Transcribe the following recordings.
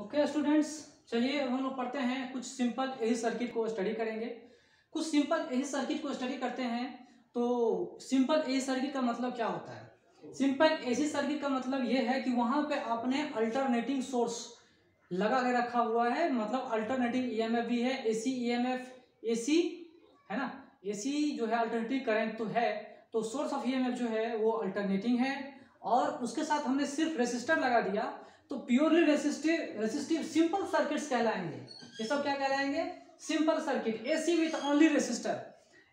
Okay students, चलिए हम लोग पढ़ते हैं कुछ सिंपल एसी सर्किट को स्टडी करेंगे। कुछ सिंपल एसी सर्किट को स्टडी करते हैं। तो सिंपल एसी सर्किट का मतलब क्या होता है? सिंपल एसी सर्किट का मतलब ये है कि वहां पे आपने अल्टरनेटिंग सोर्स लगा के रखा हुआ है, मतलब अल्टरनेटिंग ईएमएफ भी है, एसी ईएमएफ, एसी है ना, एसी जो है अल्टरनेटिंग करंट तो है, तो सोर्स ऑफ ईएमएफ जो है वो अल्टरनेटिंग है, और उसके साथ हमने सिर्फ रेसिस्टर लगा दिया तो प्योरली रेसिस्टिव सिंपल सर्किट्स कहलाएंगे। ये सब क्या कहलाएंगे? Simple circuit. AC with only resistor,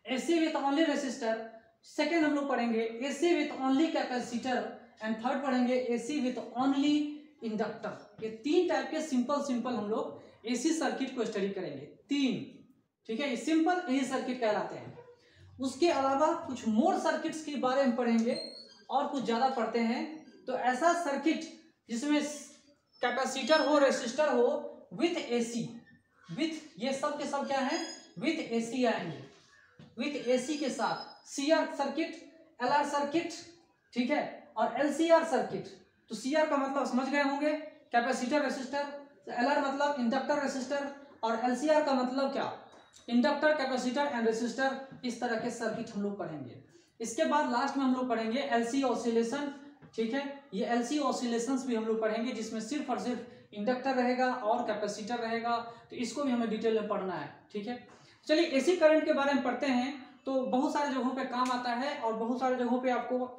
AC with only resistor. Second हम लोग पढ़ेंगे AC with only capacitor, and third पढ़ेंगे एसी विथ ओनली इंडक्टर। ये तीन टाइप के सिंपल हम लोग एसी सर्किट को स्टडी करेंगे, तीन। ठीक है, ये सिंपल एसी सर्किट कहलाते हैं। उसके अलावा कुछ मोर सर्किट्स के बारे में पढ़ेंगे और कुछ ज्यादा पढ़ते हैं। तो ऐसा सर्किट जिसमें कैपेसिटर हो, रेसिस्टर हो, विथ एसी, विथ ये सब के सब क्या है? विथ एसी आएंगे, विथ एसी के साथ। सीआर सर्किट, एलआर सर्किट, ठीक है, और एलसीआर सर्किट। तो सीआर का मतलब समझ गए होंगे, कैपेसिटर रेसिस्टर, एलआर मतलब इंडक्टर रेसिस्टर, और एलसीआर का मतलब क्या? Inductor, capacitor and resistor. इस तरह के सर्किट हम लोग पढ़ेंगे। इसके बाद लास्ट में हम लोग पढ़ेंगे एलसी ऑसिलेशन। ठीक है, ये एलसी ऑसिलेशंस भी हम लोग पढ़ेंगे, जिसमें सिर्फ और सिर्फ इंडक्टर रहेगा और कैपेसिटर रहेगा। तो इसको भी हमें डिटेल में पढ़ना है। ठीक है, चलिए एसी करंट के बारे में पढ़ते हैं। तो बहुत सारे जगहों पे काम आता है और बहुत सारे जगहों पे आपको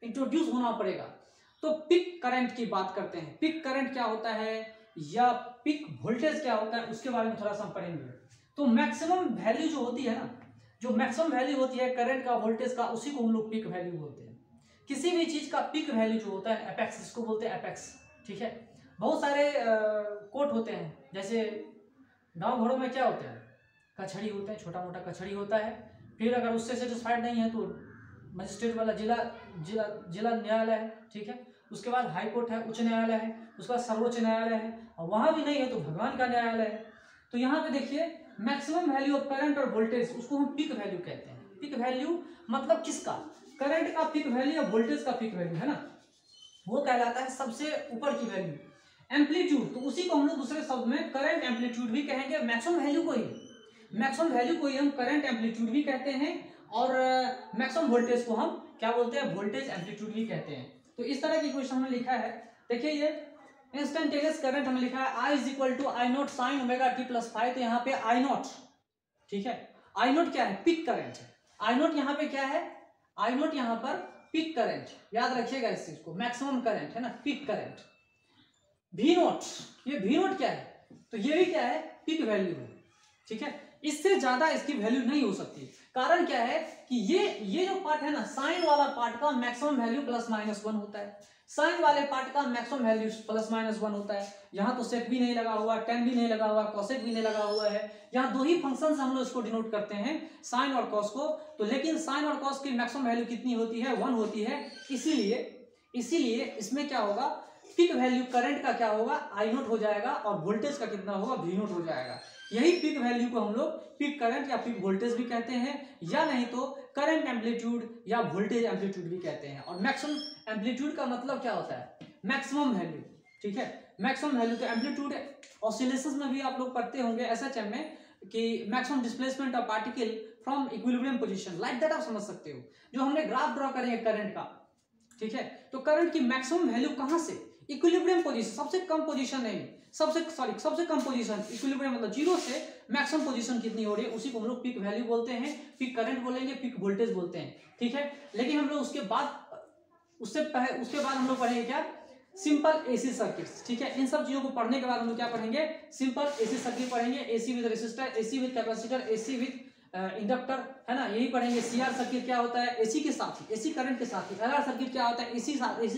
इंट्रोड्यूस होना पड़ेगा। तो पिक करंट की बात करते हैं। पिक करंट क्या होता है या पिक वोल्टेज क्या होता है, उसके बारे में थोड़ा सा हम पढ़ेंगे। तो मैक्सिमम वैल्यू जो होती है ना, जो मैक्सिमम वैल्यू होती है करंट का, वोल्टेज का, उसी को हम लोग पिक वैल्यू बोलते हैं। किसी भी चीज का पिक वैल्यू जो होता है एपेक्स, इसको बोलते हैं एपेक्स। ठीक है, बहुत सारे कोट होते हैं, जैसे गांव घरों में क्या होता है, कचहरी होते हैं, छोटा मोटा कचहरी होता है। फिर अगर उससे सेटिस्फाइड नहीं है तो मजिस्ट्रेट वाला जिला न्यायालय है। ठीक है, उसके बाद हाई कोर्ट है, उच्च न्यायालय है, उसके बाद सर्वोच्च न्यायालय है, और वहां भी नहीं है तो भगवान का न्यायालय है। तो यहाँ पे देखिए मैक्सिमम वैल्यू ऑफ करंट और वोल्टेज, उसको हम पिक वैल्यू कहते हैं। पिक वैल्यू मतलब किसका? करंट का पिक वैल्यू या वोल्टेज का पिक वैल्यू है ना, वो कहलाता है सबसे ऊपर की वैल्यू। एम्पलीट्यूड, तो उसी को हम लोग दूसरे शब्द में करंट एम्पलीट्यूड भी कहेंगे। मैक्सिमम वैल्यू को ही, मैक्सिमम वैल्यू को ही हम करंट एम्पलीट्यूड भी कहते हैं, और मैक्सिमम वोल्टेज को हम क्या बोलते हैं? वोल्टेज एम्पलीट्यूड भी कहते हैं। तो इस तरह की क्वेश्चन हमने लिखा है। देखिए ये इंस्टेंटेनियस करंट हमने लिखा है I = I not sine omega T plus 5। तो यहाँ पे I नॉट, ठीक है, I नॉट क्या है? पिक करंट है। I नॉट यहाँ पे क्या है? I नॉट यहाँ पर पिक करंट, याद रखिएगा इस चीज को। मैक्सिमम करंट है ना, पिक करंट। V नॉट, ये V नॉट क्या है? तो ये भी क्या है? पिक वैल्यू है। ठीक है, इससे ज्यादा इसकी वैल्यू नहीं हो सकती। कारण क्या है कि ये जो पार्ट है ना, साइन वाला पार्ट का मैक्सिमम वैल्यू +-1 होता है, साइन वाले पार्ट का मैक्सिमम वैल्यू +-1 होता है। यहाँ तो सेक भी नहीं लगा हुआ, टेन भी नहीं लगा हुआ, कॉसेक भी नहीं लगा हुआ है। यहाँ दो ही फंक्शन हम लोग इसको डिनोट करते हैं, साइन और कॉस को। तो लेकिन साइन और कॉस की मैक्सिमम वैल्यू कितनी होती है? 1 होती है। इसीलिए इसमें क्या होगा? पिक वैल्यू करंट का क्या होगा? I नॉट हो जाएगा, और वोल्टेज का कितना होगा? V नॉट हो जाएगा। यही पिक वैल्यू को हम लोग पिक करंट या पिक वोल्टेज भी कहते हैं, या नहीं तो करंट एम्पलीट्यूड या वोल्टेज एम्पलीट्यूड भी कहते हैं। और मैक्सिमम एम्पलीट्यूड का मतलब क्या होता है? Maximum value. ठीक है, मैक्सिमम वैल्यू। तो एम्पलीट्यूड ऑसिलेशंस में भी आप लोग पढ़ते होंगे SHM में कि maximum displacement of particle from equilibrium position, like that आप समझ सकते हो। जो हमने ग्राफ ड्रॉ करेंगे करंट का, ठीक है, तो करंट की मैक्सिमम वैल्यू कहां से? इक्विलिब्रियम पोजीशन, सबसे कम पोजीशन नहीं, सबसे कम पोजीशन, इक्विलिब्रियम मतलब 0 से मैक्सिमम पोजीशन कितनी हो रही है, उसी को हम लोग पिक वैल्यू बोलते हैं, पिक करंट बोलेंगे, पिक वोल्टेज बोलते हैं। ठीक है, लेकिन हम लोग उसके बाद हम लोग पढ़ेंगे क्या? Simple AC circuits. ठीक है, इन सब चीजों को पढ़ने के बाद हम लोग क्या पढ़ेंगे? सिंपल एसी सर्किट पढ़ेंगे। AC with resistor, AC with capacitor, AC with inductor, है ना, यही पढ़ेंगे। सीआर सर्किट क्या होता है? एसी के साथ ही, एसी करंट के साथ ही। एलआर सर्किट क्या होता है? एसी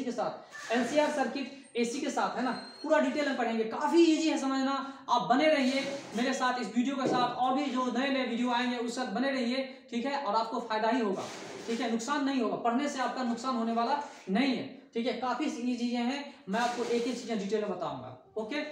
के साथ। एलसीआर सर्किट एसी के साथ, है ना, पूरा डिटेल में पढ़ेंगे। काफी इजी है समझना। आप बने रहिए मेरे साथ इस वीडियो के साथ, और भी जो नए वीडियो आएंगे उस साथ बने रहिए। ठीक है, और आपको फायदा ही होगा। ठीक है, नुकसान नहीं होगा, पढ़ने से आपका नुकसान होने वाला नहीं है। ठीक है, काफी इजी चीजें हैं, मैं आपको एक चीजें डिटेल में बताऊंगा। ओके।